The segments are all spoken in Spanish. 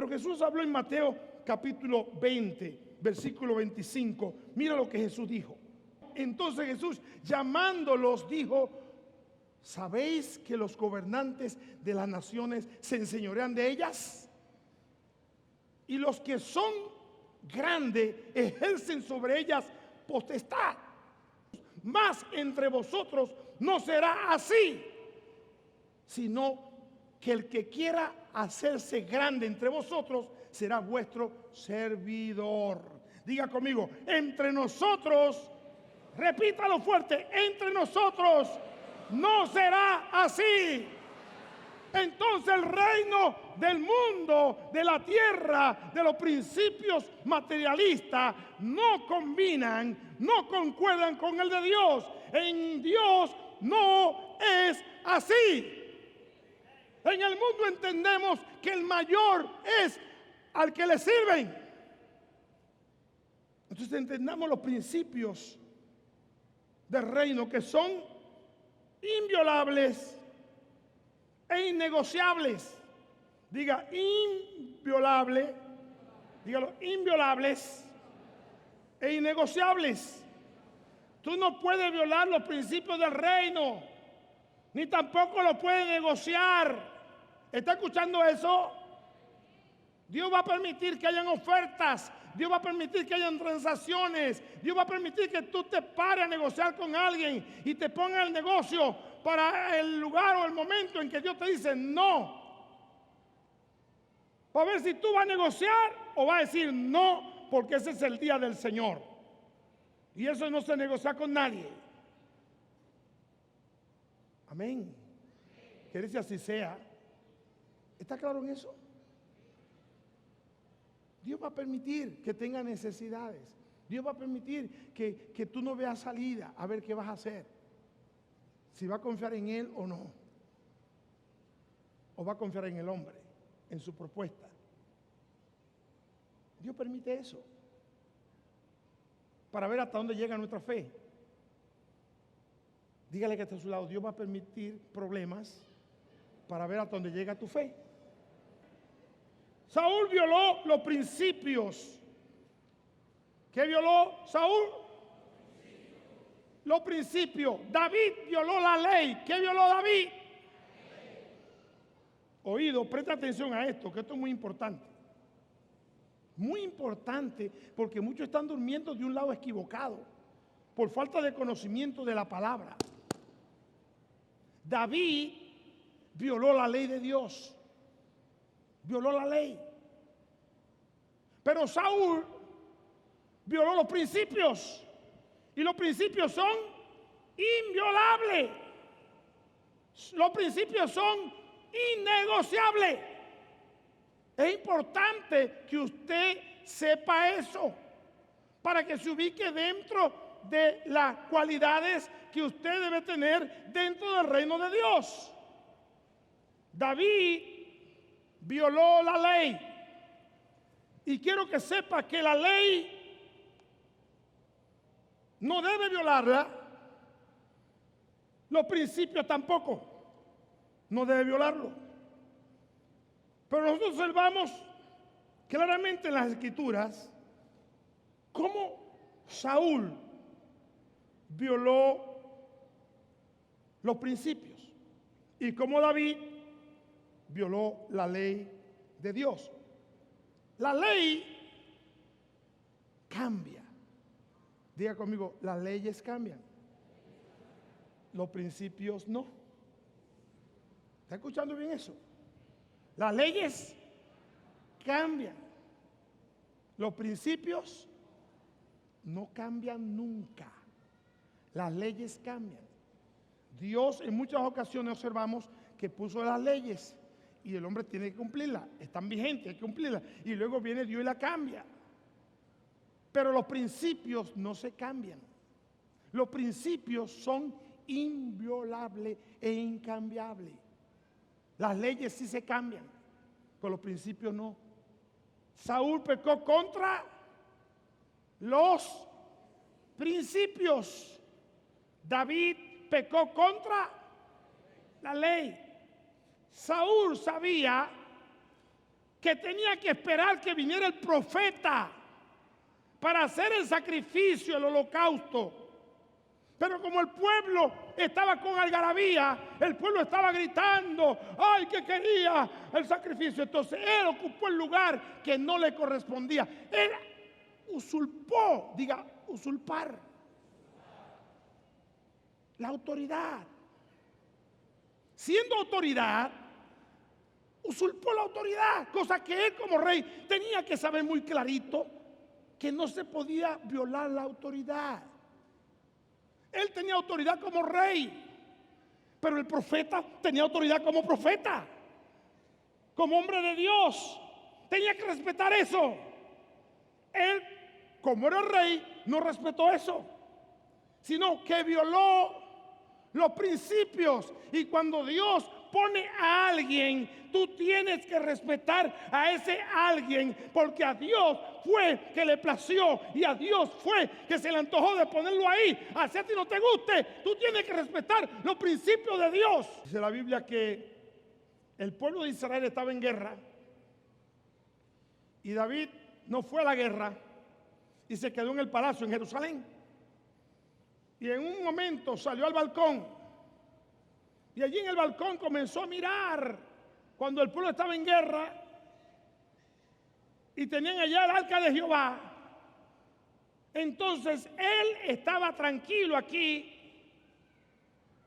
Pero Jesús habló en Mateo capítulo 20, versículo 25. Mira lo que Jesús dijo. Entonces Jesús, llamándolos, dijo: ¿sabéis que los gobernantes de las naciones se enseñorean de ellas? Y los que son grandes ejercen sobre ellas potestad. Mas entre vosotros no será así, sino que el que quiera hacerse grande entre vosotros será vuestro servidor. Diga conmigo: entre nosotros, repítalo fuerte, entre nosotros no será así. Entonces el reino del mundo, de la tierra, de los principios materialistas no combinan, no concuerdan con el de Dios. En Dios no es así. En el mundo entendemos que el mayor es al que le sirven. Entonces entendamos los principios del reino, que son inviolables e innegociables. Diga inviolable, dígalo, inviolables e innegociables. Tú no puedes violar los principios del reino, ni tampoco lo puedes negociar. ¿Está escuchando eso? Dios va a permitir que hayan ofertas, Dios va a permitir que hayan transacciones, Dios va a permitir que tú te pares a negociar con alguien y te ponga el negocio para el lugar o el momento en que Dios te dice no. Para ver si tú vas a negociar o vas a decir no, porque ese es el día del Señor. Y eso no se negocia con nadie. Amén. Que dice así sea. ¿Está claro en eso? Dios va a permitir que tenga necesidades. Dios va a permitir que tú no veas salida a ver qué vas a hacer. Si va a confiar en Él o no. O va a confiar en el hombre, en su propuesta. Dios permite eso para ver hasta dónde llega nuestra fe. Dígale que está a su lado: Dios va a permitir problemas para ver hasta dónde llega tu fe. Saúl violó los principios. ¿Qué violó Saúl? Los principios. David violó la ley. ¿Qué violó David? Oído, presta atención a esto, que esto es muy importante. Muy importante, porque muchos están durmiendo de un lado equivocado por falta de conocimiento de la palabra. David violó la ley de Dios. Violó la ley. Pero Saúl violó los principios. Y los principios son inviolables. Los principios son innegociables. Es importante que usted sepa eso, para que se ubique dentro de las cualidades que usted debe tener dentro del reino de Dios. David violó la ley. Y quiero que sepa que la ley no debe violarla. Los principios tampoco. No debe violarlo. Pero nosotros observamos claramente en las Escrituras cómo Saúl violó los principios y cómo David violó la ley de Dios. La ley cambia. Diga conmigo: las leyes cambian. Los principios no. ¿Está escuchando bien eso? Las leyes cambian. Los principios no cambian nunca. Las leyes cambian. Dios en muchas ocasiones observamos que puso las leyes y el hombre tiene que cumplirlas. Están vigentes, hay que cumplirlas. Y luego viene Dios y la cambia. Pero los principios no se cambian. Los principios son inviolables e incambiables. Las leyes sí se cambian, pero los principios no. Saúl pecó contra los principios. David pecó contra la ley. Saúl sabía que tenía que esperar que viniera el profeta para hacer el sacrificio, el holocausto. Pero como el pueblo estaba con algarabía, el pueblo estaba gritando, ¡ay, que quería el sacrificio! Entonces él ocupó el lugar que no le correspondía. Él usurpó, diga, usurpar la autoridad. Siendo autoridad, usurpó la autoridad, cosa que él como rey tenía que saber muy clarito que no se podía violar la autoridad. Él tenía autoridad como rey, pero el profeta tenía autoridad como profeta, como hombre de Dios. Tenía que respetar eso. Él, como era rey, no respetó eso, sino que violó los principios. Y cuando Dios pone a alguien, tú tienes que respetar a ese alguien, porque a Dios fue que le plació y a Dios fue que se le antojó de ponerlo ahí. Así a ti no te guste, tú tienes que respetar los principios de Dios. Dice la Biblia que el pueblo de Israel estaba en guerra y David no fue a la guerra y se quedó en el palacio en Jerusalén. Y en un momento salió al balcón y allí en el balcón comenzó a mirar cuando el pueblo estaba en guerra y tenían allá el arca de Jehová. Entonces él estaba tranquilo aquí,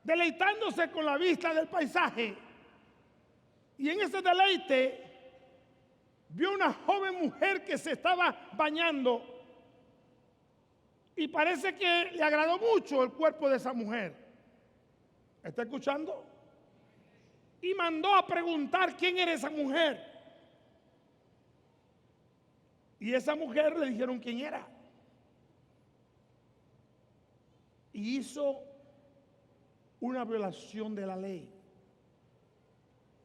deleitándose con la vista del paisaje. Y en ese deleite vio una joven mujer que se estaba bañando. Y parece que le agradó mucho el cuerpo de esa mujer. ¿Está escuchando? Y mandó a preguntar quién era esa mujer. Y esa mujer le dijeron quién era. Y hizo una violación de la ley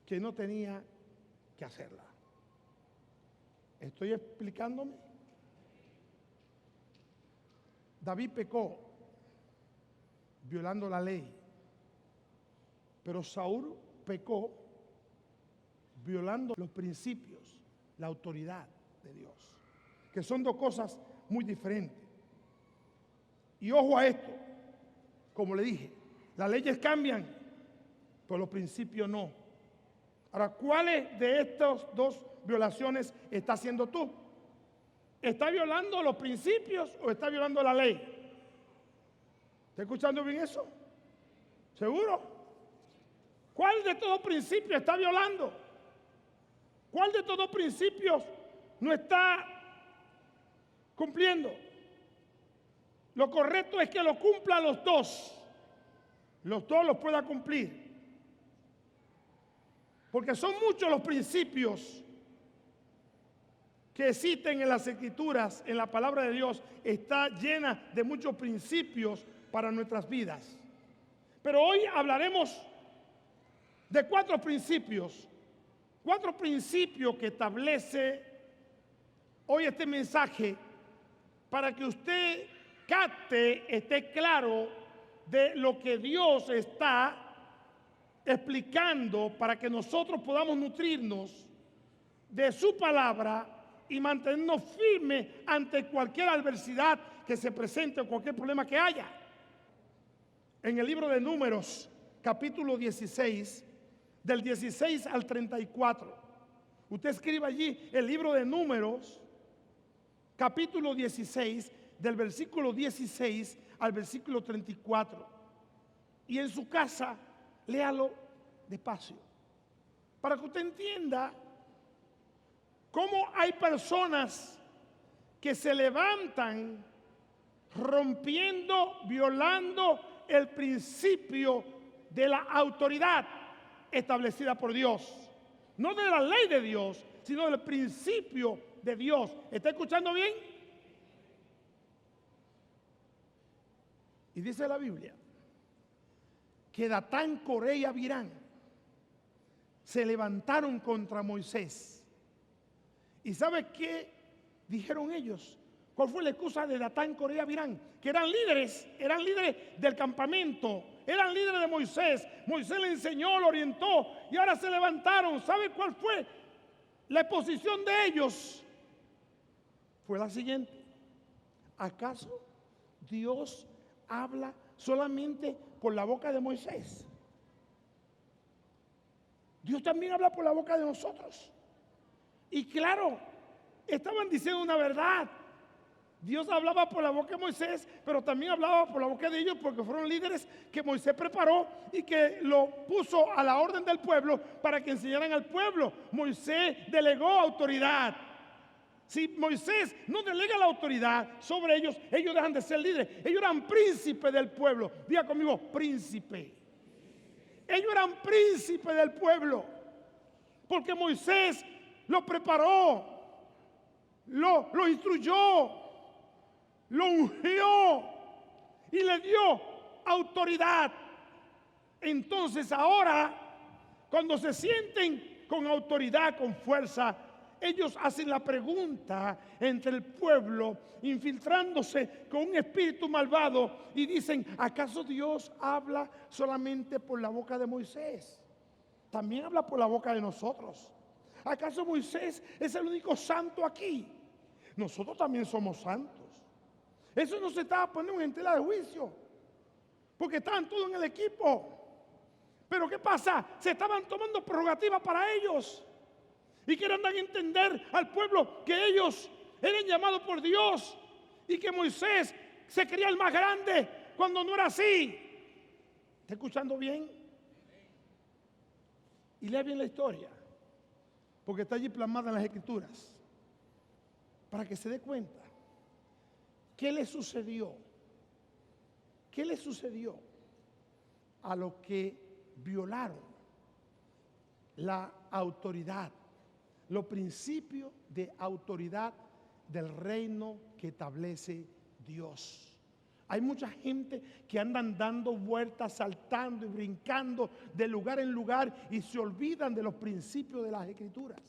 que no tenía que hacerla. ¿Estoy explicándome? David pecó violando la ley, pero Saúl pecó violando los principios, la autoridad de Dios, que son dos cosas muy diferentes. Y ojo a esto, como le dije, las leyes cambian, pero los principios no. Ahora, ¿cuáles de estas dos violaciones está haciendo tú? ¿Está violando los principios o está violando la ley? ¿Está escuchando bien eso? ¿Seguro? ¿Cuál de todos principios está violando? ¿Cuál de todos principios no está cumpliendo? Lo correcto es que lo cumpla los dos. Los dos los pueda cumplir. Porque son muchos los principios que existen en las Escrituras, en la palabra de Dios. Está llena de muchos principios para nuestras vidas. Pero hoy hablaremos de cuatro principios que establece hoy este mensaje para que usted capte, esté claro de lo que Dios está explicando para que nosotros podamos nutrirnos de su palabra y mantenernos firmes ante cualquier adversidad que se presente o cualquier problema que haya. En el libro de Números, capítulo 16, del 16 al 34. Usted escribe allí el libro de Números, capítulo 16, del versículo 16 al versículo 34. Y en su casa, léalo despacio, para que usted entienda cómo hay personas que se levantan rompiendo, violando el principio de la autoridad establecida por Dios. No de la ley de Dios, sino del principio de Dios. ¿Está escuchando bien? Y dice la Biblia que Datán, Coré y Abirán se levantaron contra Moisés. ¿Y sabe qué dijeron ellos? ¿Cuál fue la excusa de Datán, Coré y Abirán? Que eran líderes del campamento, eran líderes de Moisés. Moisés le enseñó, lo orientó y ahora se levantaron. ¿Sabe cuál fue La exposición de ellos fue la siguiente: ¿acaso Dios habla solamente por la boca de Moisés? Dios también habla por la boca de nosotros. Y claro, estaban diciendo una verdad. Dios hablaba por la boca de Moisés, pero también hablaba por la boca de ellos, porque fueron líderes que Moisés preparó y que lo puso a la orden del pueblo para que enseñaran al pueblo. Moisés delegó autoridad. Si Moisés no delega la autoridad sobre ellos, ellos dejan de ser líderes. Ellos eran príncipes del pueblo. Diga conmigo, príncipe. Ellos eran príncipes del pueblo, porque Moisés lo preparó, lo instruyó, lo ungió y le dio autoridad. Entonces ahora, cuando se sienten con autoridad, con fuerza, ellos hacen la pregunta entre el pueblo, infiltrándose con un espíritu malvado, y dicen: ¿acaso Dios habla solamente por la boca de Moisés? También habla por la boca de nosotros. ¿Acaso Moisés es el único santo aquí? Nosotros también somos santos. Eso no se estaba poniendo en tela de juicio, porque estaban todos en el equipo. Pero ¿qué pasa? Se estaban tomando prerrogativas para ellos y quieren dar a entender al pueblo que ellos eran llamados por Dios y que Moisés se creía el más grande, cuando no era así. ¿Está escuchando bien? Y lea bien la historia, porque está allí plasmada en las Escrituras, para que se dé cuenta qué le sucedió. ¿Qué le sucedió a los que violaron la autoridad, los principios de autoridad del reino que establece Dios? Hay mucha gente que andan dando vueltas, saltando y brincando de lugar en lugar y se olvidan de los principios de las Escrituras.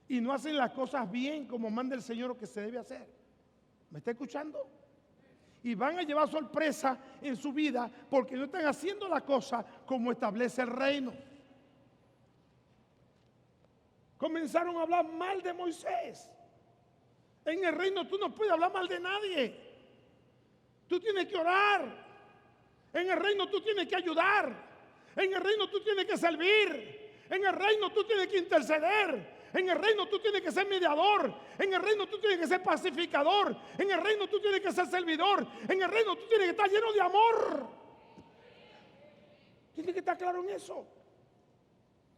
Y no hacen las cosas bien como manda el Señor lo que se debe hacer. ¿Me está escuchando? Y van a llevar sorpresa en su vida porque no están haciendo la cosa como establece el reino. Comenzaron a hablar mal de Moisés. En el reino tú no puedes hablar mal de nadie. Tú tienes que orar. En el reino tú tienes que ayudar. En el reino tú tienes que servir. En el reino tú tienes que interceder. En el reino tú tienes que ser mediador. En el reino tú tienes que ser pacificador. En el reino tú tienes que ser servidor. En el reino tú tienes que estar lleno de amor. Tienes que estar claro en eso.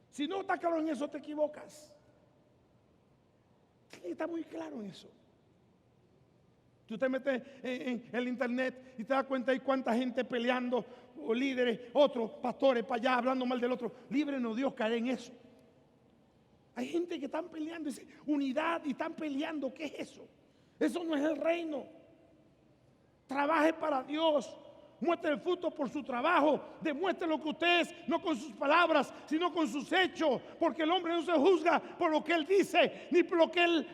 Si no estás claro en eso, te equivocas. Tienes que estar muy claro en eso. Tú te metes en el internet y te das cuenta de cuánta gente peleando, o líderes, otros pastores para allá hablando mal del otro. Líbrenos Dios caer en eso. Hay gente que están peleando, dice unidad, y están peleando. ¿Qué es eso? Eso no es el reino. Trabaje para Dios. Muestre el fruto por su trabajo. Demuestre lo que usted es, no con sus palabras, sino con sus hechos. Porque el hombre no se juzga por lo que él dice, ni por lo que él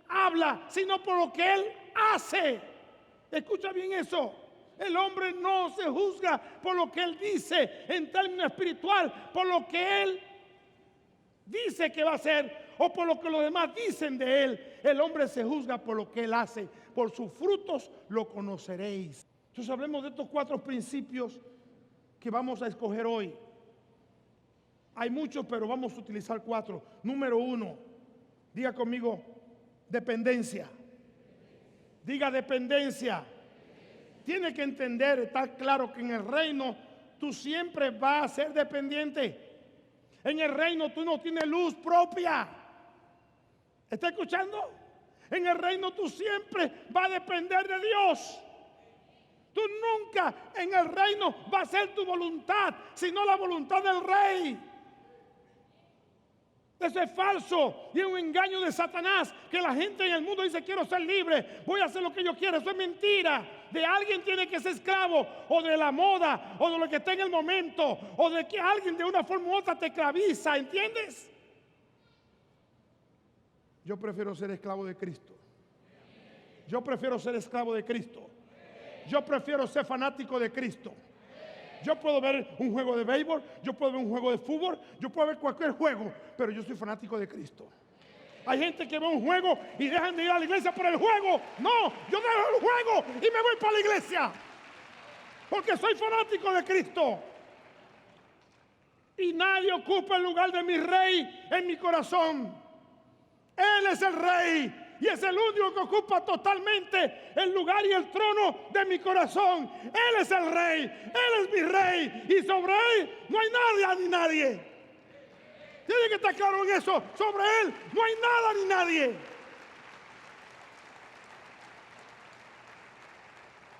habla, sino por lo que él hace. Escucha bien eso. El hombre no se juzga por lo que él dice en términos espiritual, por lo que él dice que va a hacer o por lo que los demás dicen de él. El hombre se juzga por lo que él hace. Por sus frutos lo conoceréis. Entonces hablemos de estos 4 principios que vamos a escoger hoy. Hay muchos, pero vamos a utilizar 4. Número 1, diga conmigo, dependencia. Diga dependencia. Tiene que entender, está claro que en el reino tú siempre vas a ser dependiente. En el reino tú no tienes luz propia. ¿Está escuchando? En el reino tú siempre vas a depender de Dios. Tú nunca en el reino va a ser tu voluntad, sino la voluntad del rey. Eso es falso y es un engaño de Satanás, que la gente en el mundo dice: quiero ser libre, voy a hacer lo que yo quiero. Eso es mentira. De alguien tiene que ser esclavo, o de la moda, o de lo que está en el momento, o de que alguien de una forma u otra te esclaviza, ¿entiendes? Yo prefiero ser esclavo de Cristo. Yo prefiero ser esclavo de Cristo. Yo prefiero ser fanático de Cristo. Yo puedo ver un juego de béisbol, yo puedo ver un juego de fútbol, yo puedo ver cualquier juego, pero yo soy fanático de Cristo. Hay gente que ve un juego y dejan de ir a la iglesia por el juego. No, yo dejo el juego y me voy para la iglesia. Porque soy fanático de Cristo. Y nadie ocupa el lugar de mi rey en mi corazón. Él es el rey. Y es el único que ocupa totalmente el lugar y el trono de mi corazón. Él es el rey. Él es mi rey. Y sobre él no hay nadie ni nadie. Tiene que estar claro en eso. Sobre él no hay nada ni nadie.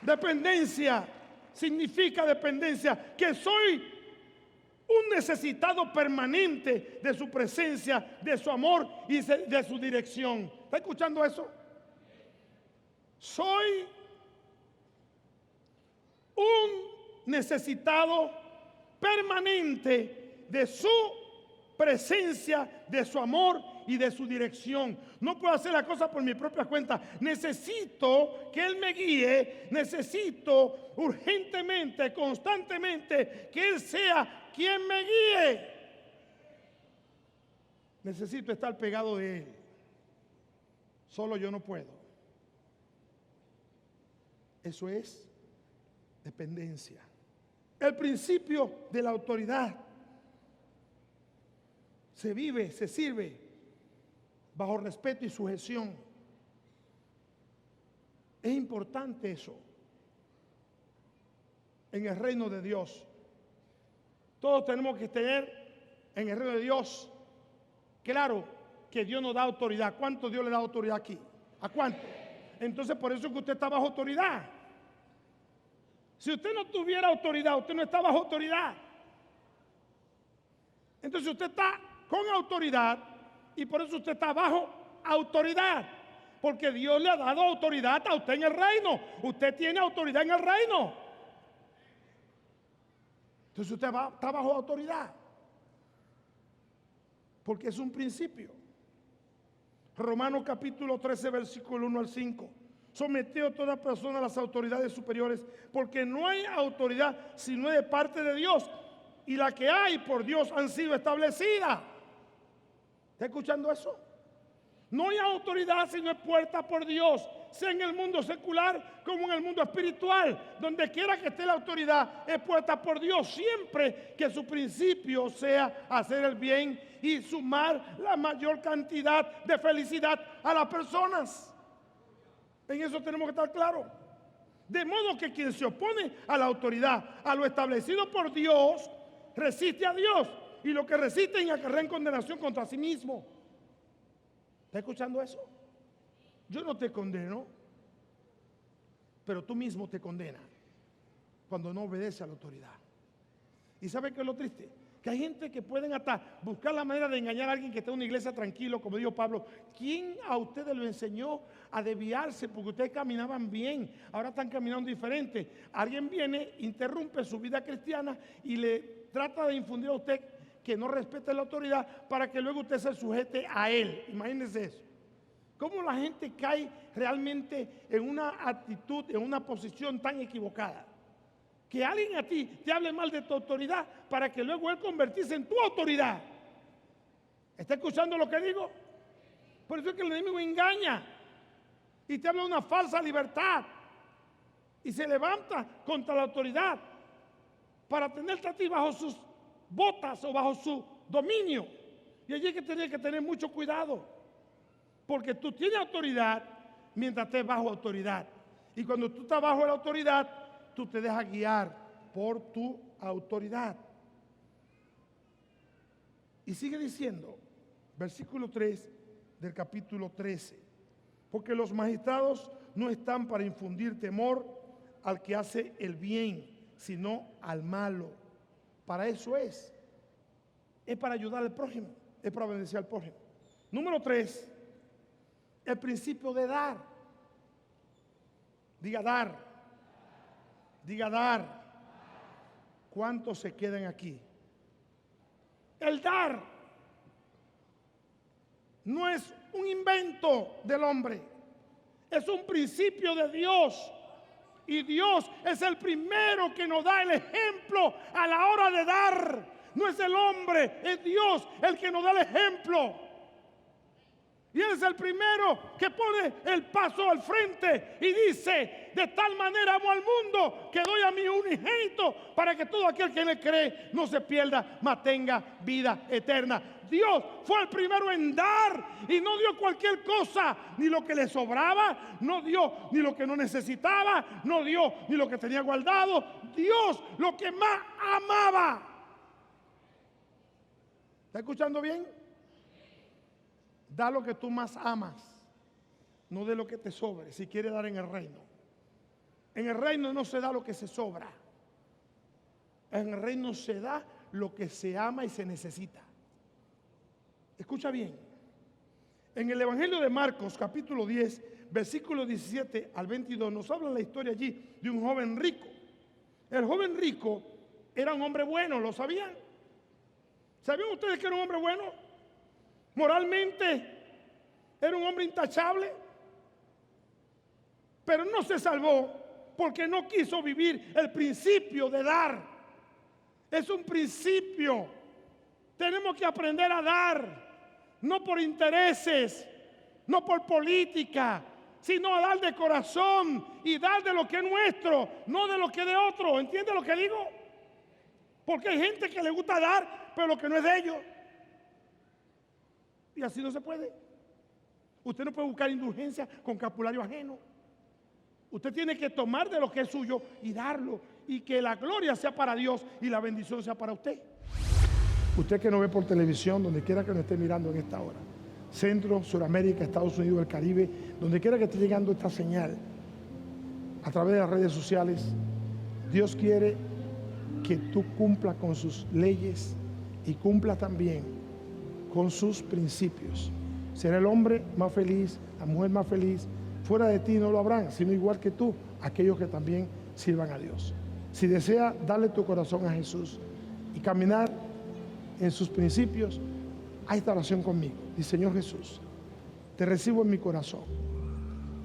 Dependencia significa dependencia, que soy un necesitado permanente de su presencia, de su amor y de su dirección. ¿Está escuchando eso? Soy un necesitado permanente de su presencia, de su amor y de su dirección. No puedo hacer la cosa por mi propia cuenta. Necesito que Él me guíe. Necesito urgentemente, constantemente, que Él sea quien me guíe. Necesito estar pegado de Él. Solo yo no puedo. Eso es dependencia. El principio de la autoridad se vive, se sirve bajo respeto y sujeción. Es importante eso en el reino de Dios. Todos tenemos que tener en el reino de Dios claro que Dios nos da autoridad. ¿Cuánto Dios le da autoridad aquí? ¿A cuánto? Entonces por eso es que usted está bajo autoridad. Si usted no tuviera autoridad, usted no está bajo autoridad. Entonces usted está con autoridad y por eso usted está bajo autoridad. Porque Dios le ha dado autoridad a usted en el reino. Usted tiene autoridad en el reino. Entonces usted está bajo autoridad. Porque es un principio. Romanos capítulo 13, versículo 1 al 5. Sometido toda persona a las autoridades superiores, porque no hay autoridad sino de parte de Dios. Y la que hay por Dios han sido establecidas. ¿Está escuchando eso? No hay autoridad sino es puesta por Dios, sea en el mundo secular como en el mundo espiritual. Donde quiera que esté la autoridad es puesta por Dios, siempre que su principio sea hacer el bien y sumar la mayor cantidad de felicidad a las personas. En eso tenemos que estar claros. De modo que quien se opone a la autoridad, a lo establecido por Dios, resiste a Dios, y lo que resisten acarrea en condenación contra sí mismo. ¿Está escuchando eso? Yo no te condeno, pero tú mismo te condenas cuando no obedeces a la autoridad. ¿Y sabe qué es lo triste? Que hay gente que pueden hasta buscar la manera de engañar a alguien que está en una iglesia tranquilo, como dijo Pablo. ¿Quién a ustedes lo enseñó a desviarse? Porque ustedes caminaban bien, ahora están caminando diferente. Alguien viene, interrumpe su vida cristiana y le trata de infundir a usted que no respete la autoridad para que luego usted se sujete a él. Imagínense eso. ¿Cómo la gente cae realmente en una actitud, en una posición tan equivocada? Que alguien a ti te hable mal de tu autoridad para que luego él convertirse en tu autoridad. ¿Está escuchando lo que digo? Por eso es que el enemigo engaña y te habla de una falsa libertad y se levanta contra la autoridad para tenerte a ti bajo sus botas o bajo su dominio. Y allí hay que tener mucho cuidado, porque tú tienes autoridad mientras estés bajo autoridad, y cuando tú estás bajo la autoridad tú te dejas guiar por tu autoridad. Y sigue diciendo, versículo 3 del capítulo 13, porque los magistrados no están para infundir temor al que hace el bien, sino al malo. Para eso es para ayudar al prójimo, es para beneficiar al prójimo. Número 3, el principio de dar. Diga dar. Diga dar. ¿Cuántos se quedan aquí? El dar no es un invento del hombre, es un principio de Dios. Y Dios es el primero que nos da el ejemplo a la hora de dar. No es el hombre, es Dios el que nos da el ejemplo. Y Él es el primero que pone el paso al frente y dice: de tal manera amo al mundo que doy a mi unigénito para que todo aquel que en Él cree no se pierda, mas tenga vida eterna. Dios fue el primero en dar y no dio cualquier cosa, ni lo que le sobraba, no dio ni lo que no necesitaba, no dio ni lo que tenía guardado. Dios lo que más amaba. ¿Está escuchando bien? Da lo que tú más amas, no de lo que te sobre, si quieres dar en el reino. En el reino no se da lo que se sobra. En el reino se da lo que se ama y se necesita. Escucha bien. En el Evangelio de Marcos, capítulo 10, versículos 17 al 22, nos habla la historia allí de un joven rico. El joven rico era un hombre bueno, ¿lo sabían? ¿Sabían ustedes que era un hombre bueno? Moralmente era un hombre intachable, pero no se salvó porque no quiso vivir el principio de dar. Es un principio. Tenemos que aprender a dar, no por intereses, no por política, sino a dar de corazón y dar de lo que es nuestro, no de lo que es de otro. ¿Entiende lo que digo? Porque hay gente que le gusta dar, pero lo que no es de ellos. Y así no se puede. Usted no puede buscar indulgencia con capulario ajeno. Usted tiene que tomar de lo que es suyo y darlo. Y que la gloria sea para Dios y la bendición sea para usted. Usted que nos ve por televisión, donde quiera que nos esté mirando en esta hora. Centro, Suramérica, Estados Unidos, el Caribe, donde quiera que esté llegando esta señal. A través de las redes sociales. Dios quiere que tú cumplas con sus leyes y cumplas también con sus principios. Será el hombre más feliz, la mujer más feliz. Fuera de ti no lo habrán, sino igual que tú, aquellos que también sirvan a Dios. Si desea darle tu corazón a Jesús y caminar en sus principios, haz esta oración conmigo. Dice: Señor Jesús, te recibo en mi corazón.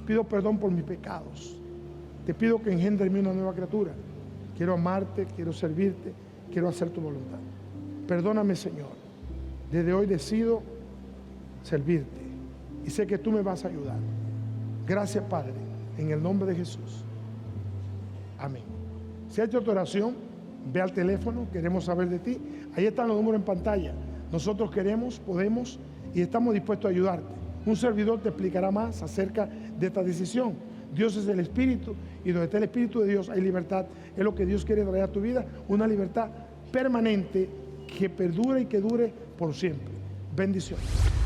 Pido perdón por mis pecados. Te pido que engendre en mí una nueva criatura. Quiero amarte, quiero servirte, quiero hacer tu voluntad. Perdóname, Señor. Desde hoy decido servirte y sé que tú me vas a ayudar. Gracias, Padre, en el nombre de Jesús. Amén. Si has hecho tu oración, ve al teléfono, queremos saber de ti. Ahí están los números en pantalla. Nosotros queremos, podemos y estamos dispuestos a ayudarte. Un servidor te explicará más acerca de esta decisión. Dios es el Espíritu y donde está el Espíritu de Dios hay libertad. Es lo que Dios quiere traer a tu vida, una libertad permanente que perdure y que dure por siempre. Bendiciones.